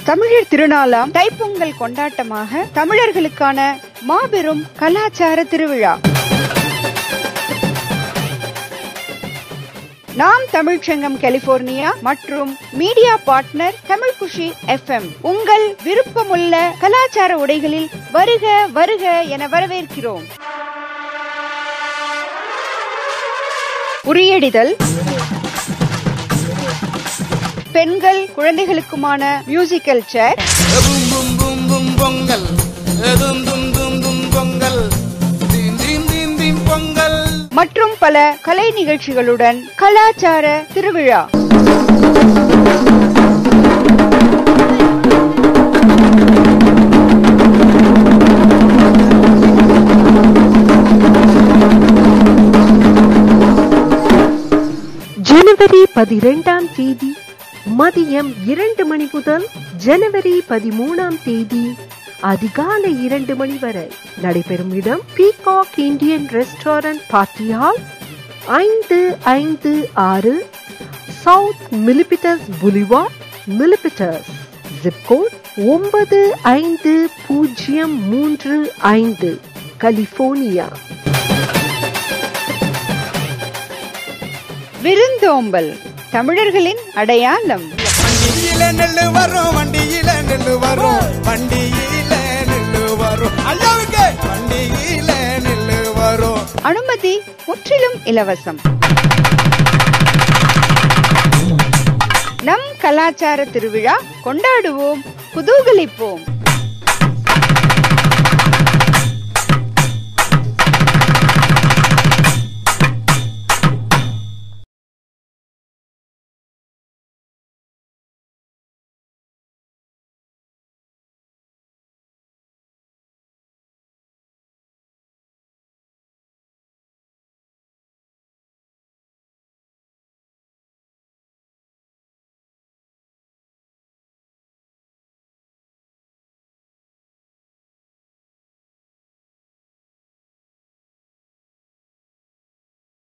தமிழர் திருநாளாம் தைப்பொங்கல் கொண்டாட்டமாக தமிழர்களுக்கான மாபெரும் கலாச்சார திருவிழா நாம் தமிழ்ச்சங்கம் கலிபோர்னியா மற்றும் மீடியா பார்ட்னர் தமிழ் குஷி FM உங்கள் விருப்பமுள்ள கலாச்சார உடைகளில் வருக வருக என வரவேற்கிறோம். உரியடிதல், பெண்கள் குழந்தைகளுக்குமான மியூசிக்கல் சேர், மற்றும் பல கலை நிகழ்ச்சிகளுடன் கலாச்சார திருவிழா. ஜனவரி 12ஆம் தேதி மதியம் 2 மணி முதல் ஜனவரி 13ஆம் தேதி அதிகாலை 2 மணி வரை நடைபெறும் இடம் peacock Indian restaurant party hall, 556 south Milpitas boulevard, Milpitas, zip code 95035, California. விருந்தோம்பல் தமிழர்களின் அடையாளம். வண்டியில நெல்லு வரும், வண்டியில நெல்லு வரும், வண்டியில நெல்லு வரும், ஐயாவுக்கு வண்டியில நெல்லு வரும். அனுமதி முற்றிலும் இலவசம். நம் கலாச்சார திருவிழா கொண்டாடுவோம், குதூகலிப்போம்.